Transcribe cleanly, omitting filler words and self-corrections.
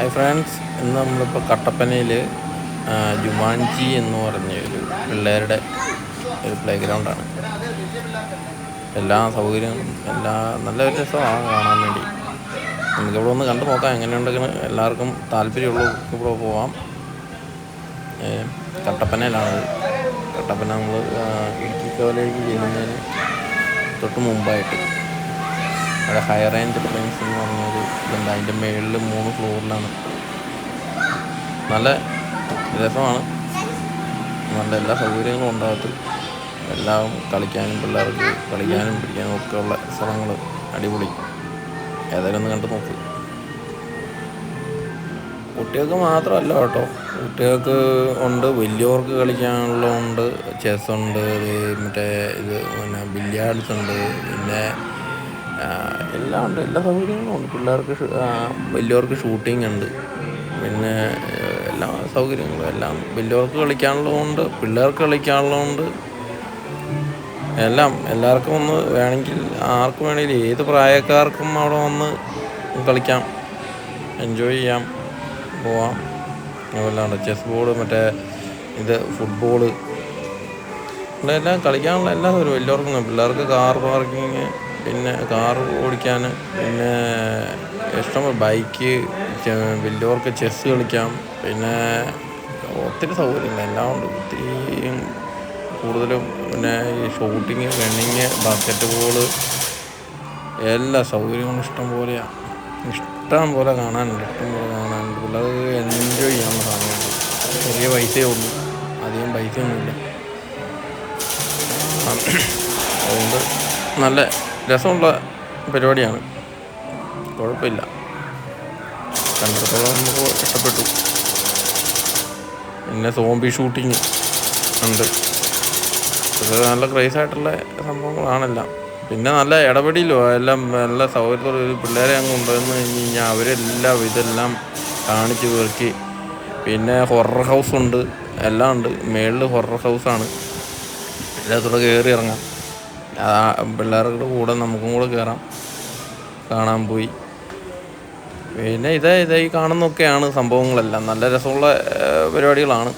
Hi friends, ഇന്ന് നമ്മളിപ്പോൾ കട്ടപ്പനയിൽ ജുമാൻജി എന്ന് പറഞ്ഞ ഒരു പിള്ളേരുടെ ഒരു പ്ലേ ഗ്രൗണ്ടാണ്. എല്ലാ സൗകര്യങ്ങളും നല്ല ഒരു രസമാണ് കാണാൻ വേണ്ടി. നമുക്കിവിടെ ഒന്ന് കണ്ടു നോക്കാം എങ്ങനെയുണ്ടെങ്കിൽ. എല്ലാവർക്കും താല്പര്യമുള്ളൂ ഇവിടെ പോവാം. കട്ടപ്പനയിലാണത്. കട്ടപ്പന നമ്മൾ ഇടുക്കി കോളേജിൽ ചെല്ലുന്നതിന് തൊട്ട് മുമ്പായിട്ട് അവിടെ ഹൈ റേഞ്ച് പ്ലെയിൻസ് എന്ന് പറഞ്ഞൊരു ഇതുണ്ട്. അതിൻ്റെ മുകളിൽ 3 ഫ്ലോറിലാണ്. നല്ല രസമാണ്. നല്ല എല്ലാ സൗകര്യങ്ങളും ഉണ്ടാകത്ത്. എല്ലാം കളിക്കാനും പിള്ളേർക്ക് കളിക്കാനും പിടിക്കാനും ഒക്കെ ഉള്ള സ്ഥലങ്ങൾ അടിപൊളി. ഏതായാലും ഒന്ന് കണ്ടു നോക്ക്. കുട്ടികൾക്ക് മാത്രമല്ല കേട്ടോ, കുട്ടികൾക്ക് ഉണ്ട്, വലിയവർക്ക് കളിക്കാനുള്ളതുണ്ട്. ചെസ്സുണ്ട്, മറ്റേ പിന്നെ ബില്യാർഡ്സ് ഉണ്ട്, പിന്നെ എല്ലാം ഉണ്ട്. എല്ലാ സൗകര്യങ്ങളും ഉണ്ട്. പിള്ളേർക്ക് വലിയവർക്ക് ഷൂട്ടിംഗ് ഉണ്ട്. പിന്നെ എല്ലാ സൗകര്യങ്ങളും എല്ലാം വലിയവർക്ക് കളിക്കാനുള്ളതുകൊണ്ട് പിള്ളേർക്ക് കളിക്കാനുള്ളതുകൊണ്ട് എല്ലാവർക്കും ഒന്ന് വേണമെങ്കിൽ ആർക്കും വേണമെങ്കിലും ഏത് പ്രായക്കാർക്കും അവിടെ വന്ന് കളിക്കാം, എൻജോയ് ചെയ്യാം, പോവാം. അതല്ലാണ്ട് ചെസ് ബോർഡ്, മറ്റേ ഫുട്ബോള്, എല്ലാം കളിക്കാനുള്ള എല്ലാ സൗകര്യവും വലിയവർക്കും. പിള്ളേർക്ക് കാർ പാർക്കിങ്, പിന്നെ കാർ ഓടിക്കാൻ, പിന്നെ ഇഷ്ടംപോലെ ബൈക്ക്, വലിയവർക്ക് ചെസ്സ് കളിക്കാം. പിന്നെ ഒത്തിരി സൗകര്യങ്ങൾ എല്ലാം ഉണ്ട്. ഒത്തിരി കൂടുതലും പിന്നെ ഈ ഷൂട്ടിങ്, റണ്ണിങ്, ബാസ്കറ്റ് ബോള്, എല്ലാ സൗകര്യങ്ങളും ഇഷ്ടം പോലെ കാണാനുണ്ട്. പിള്ളേർക്ക് എൻജോയ് ചെയ്യാനുള്ള സാധനമുണ്ട്. ചെറിയ പൈസയേ ഉള്ളൂ, അധികം പൈസയൊന്നുമില്ല. അതുകൊണ്ട് നല്ല രസമുള്ള പരിപാടിയാണ്. കുഴപ്പമില്ല. കണ്ടിടത്തോളം നമുക്ക് ഇഷ്ടപ്പെട്ടു. പിന്നെ സോംബി ഷൂട്ടിങ് ഉണ്ട്. ഇത് നല്ല ക്രേസായിട്ടുള്ള സംഭവങ്ങളാണെല്ലാം. പിന്നെ നല്ല ഇടപെടലോ എല്ലാം നല്ല സൗകര്യത്തോടെ ഒരു പിള്ളേരെ അങ്ങ് കൊണ്ടുവന്ന് കഴിഞ്ഞ് കഴിഞ്ഞാൽ അവരെല്ലാം ഇതെല്ലാം കാണിച്ച് പെറുക്കി. പിന്നെ ഹൊറർ ഹൗസുണ്ട്, എല്ലാം ഉണ്ട്. മുകളിൽ ഹൊറർ ഹൗസാണ്. എല്ലാത്തൂടെ കയറി ഇറങ്ങാം. പിള്ളേരുടെ കൂടെ നമുക്കും കൂടെ കയറാം, കാണാൻ പോയി. പിന്നെ ഈ കാണുന്നൊക്കെയാണ് സംഭവങ്ങളെല്ലാം. നല്ല രസമുള്ള പരിപാടികളാണ്.